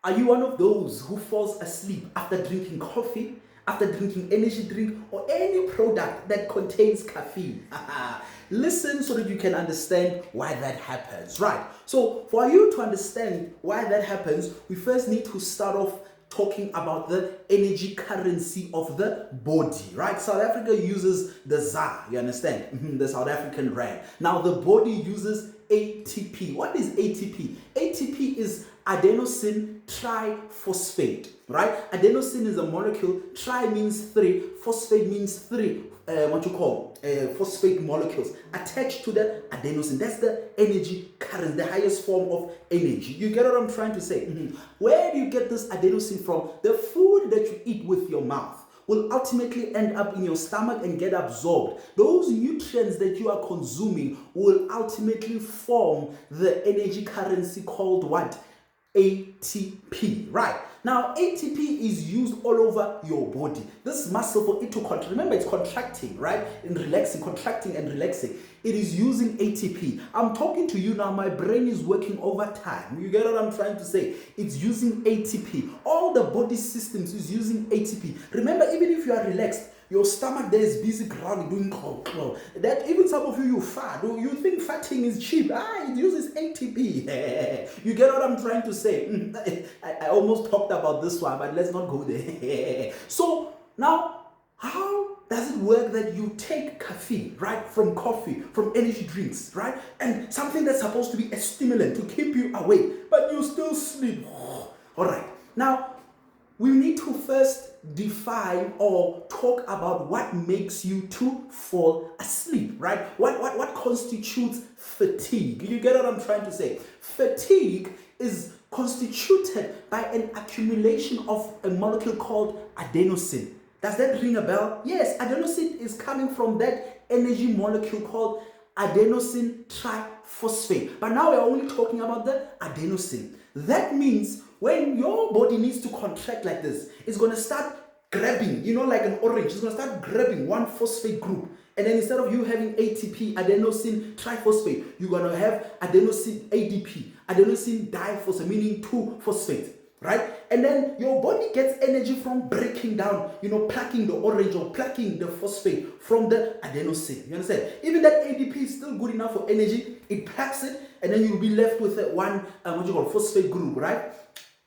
Are you one of those who falls asleep after drinking coffee, after drinking energy drink, or any product that contains caffeine? Listen so that you can understand why that happens, right? So for you to understand why that happens, we first need to start off talking about the energy currency of the body, right? South Africa uses the ZAR, you understand? The South African rand. Now the body uses ATP. What is ATP? ATP is adenosine triphosphate, right? Adenosine is a molecule. Tri means three. Phosphate means three. Phosphate molecules attached to the adenosine. That's the energy current, the highest form of energy. You get what I'm trying to say? Where do you get this adenosine from? The food that you eat with your mouth will ultimately end up in your stomach and get absorbed. Those nutrients that you are consuming will ultimately form the energy currency called what? ATP, right? Now, ATP is used all over your body. This muscle, for it to contract, remember it's contracting, right? And relaxing, contracting and relaxing. It is using ATP. I'm talking to you now, my brain is working overtime. You get what I'm trying to say? It's using ATP. All the body systems is using ATP. Remember, even if you are relaxed, your stomach there is busy growling, doing crawl. That even some of you fat. You think fatting is cheap. It uses ATP. You get what I'm trying to say? I almost talked about this one, but let's not go there. So now, how does it work that you take caffeine, right, from coffee, from energy drinks, right, and something that's supposed to be a stimulant to keep you awake, but you still sleep? All right. Now, we need to first define or talk about what makes you to fall asleep, right? What constitutes fatigue? You get what I'm trying to say? Fatigue is constituted by an accumulation of a molecule called adenosine. Does that ring a bell? Yes, adenosine is coming from that energy molecule called adenosine triphosphate. But now we're only talking about the adenosine. That means when your body needs to contract like this, it's going to start grabbing, like an orange, it's going to start grabbing one phosphate group. And then instead of you having ATP, adenosine triphosphate, you're going to have adenosine ADP, adenosine diphosphate, meaning 2 phosphate, right? And then your body gets energy from breaking down, plucking the orange or plucking the phosphate from the adenosine. You understand? Even that ADP is still good enough for energy. It plucks it, and then you'll be left with one, phosphate group, right?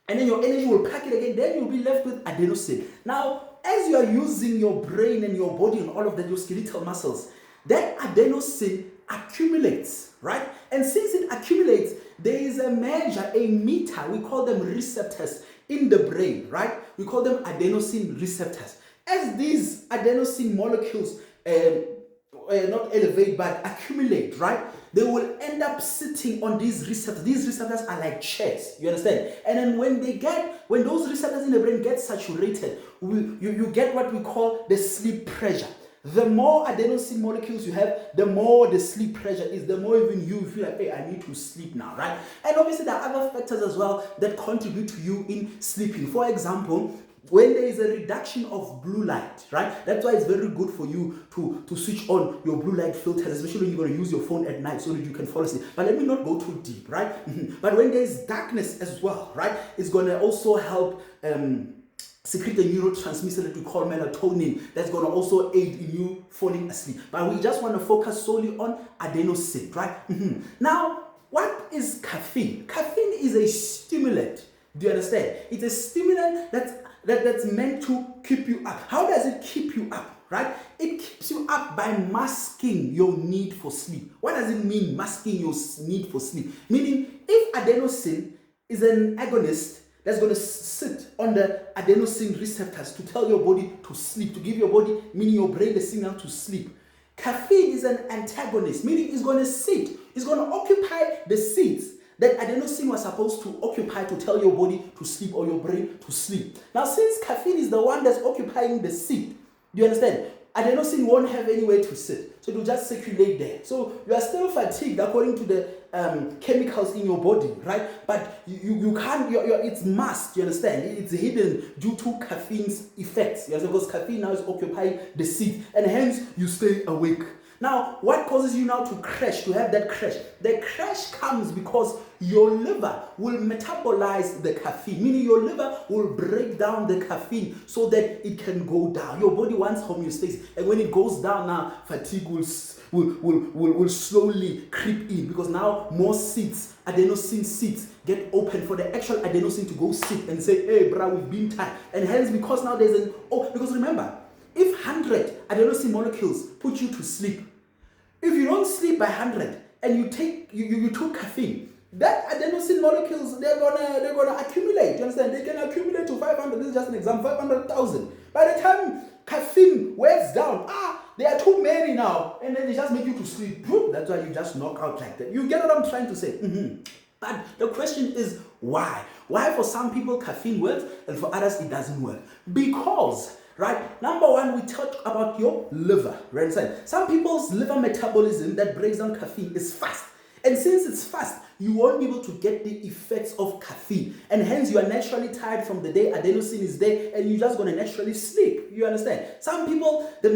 And then your energy will pack it again, then you'll be left with adenosine. Now, as you are using your brain and your body and all of that, your skeletal muscles, that adenosine accumulates, right? And since it accumulates, there is a measure, a meter, we call them receptors in the brain, right? We call them adenosine receptors. As these adenosine molecules not elevate but accumulate, right? They will end up sitting on these receptors. These receptors are like chairs, you understand? And then when those receptors in the brain get saturated, you get what we call the sleep pressure. The more adenosine molecules you have, the more the sleep pressure is, the more even you feel like, hey, I need to sleep now, right? And obviously there are other factors as well that contribute to you in sleeping. For example, when there is a reduction of blue light, right? That's why it's very good for you to switch on your blue light filters, especially when you're going to use your phone at night so that you can fall asleep. But let me not go too deep, right? But when there's darkness as well, right? It's going to also help secrete a neurotransmitter that we call melatonin that's going to also aid in you falling asleep. But we just want to focus solely on adenosine, right? Now, what is caffeine? Caffeine is a stimulant. Do you understand? It's a stimulant that's meant to keep you up. How does it keep you up, right? It keeps you up by masking your need for sleep. What does it mean, masking your need for sleep? Meaning, if adenosine is an agonist that's going to sit on the adenosine receptors to tell your body to sleep, to give your body, meaning your brain, the signal to sleep. Caffeine is an antagonist, meaning it's going to sit, it's going to occupy the seats that adenosine was supposed to occupy to tell your body to sleep or your brain to sleep. Now, since caffeine is the one that's occupying the seat, do you understand? Adenosine won't have anywhere to sit, so it will just circulate there. So you are still fatigued according to the chemicals in your body, right? But you can't. It's masked. You understand? It's hidden due to caffeine's effects. You understand? Because caffeine now is occupying the seat, and hence you stay awake. Now, what causes you now to crash, to have that crash? The crash comes because your liver will metabolize the caffeine, meaning your liver will break down the caffeine so that it can go down. Your body wants homeostasis, and when it goes down now, fatigue will slowly creep in, because now more seats, adenosine seats, get open for the actual adenosine to go sit and say, hey, bruh, we've been tired. And hence, because now there's because remember, if 100 adenosine molecules put you to sleep, if you don't sleep by 100 and you took caffeine, that adenosine molecules, they're gonna accumulate. You understand? They can accumulate to 500. This is just an example, 500,000. By the time caffeine wears down, there are too many now, and then they just make you to sleep. That's why you just knock out like that. You get what I'm trying to say? But the question is why? Why for some people caffeine works and for others it doesn't work? Because, right, number one, we talk about your liver, right? Some people's liver metabolism that breaks down caffeine is fast. And since it's fast, you won't be able to get the effects of caffeine. And hence, you are naturally tired from the day adenosine is there, and you're just going to naturally sleep. You understand? Some people, the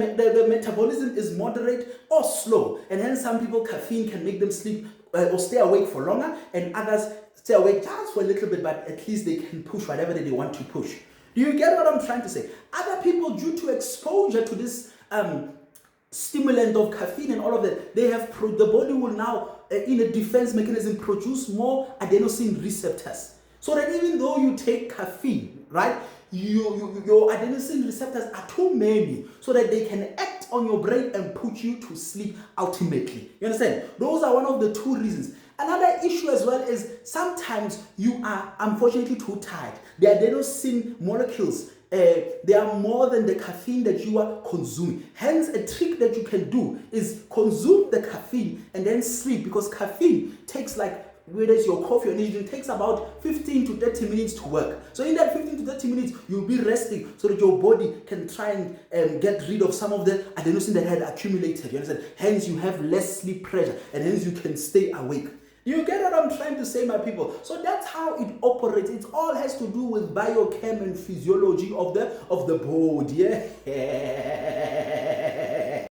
metabolism is moderate or slow. And hence, some people, caffeine can make them sleep or stay awake for longer, and others stay awake just for a little bit, but at least they can push whatever they want to push. Do you get what I'm trying to say? Other people, due to exposure to this stimulant of caffeine and all of that, they have the body will now, in a defense mechanism, produce more adenosine receptors. So that even though you take caffeine, right, your adenosine receptors are too many, so that they can act on your brain and put you to sleep ultimately. You understand? Those are one of the two reasons. Another issue as well is sometimes you are unfortunately too tired. The adenosine molecules, they are more than the caffeine that you are consuming. Hence, a trick that you can do is consume the caffeine and then sleep, because caffeine takes, like, whether it's your coffee or anything, it takes about 15 to 30 minutes to work. So in that 15 to 30 minutes, you'll be resting so that your body can try and get rid of some of the adenosine that had accumulated. You understand? Hence, you have less sleep pressure, and hence you can stay awake. You get what I'm trying to say, my people? So that's how it operates. It all has to do with biochem and physiology of the body. Yeah.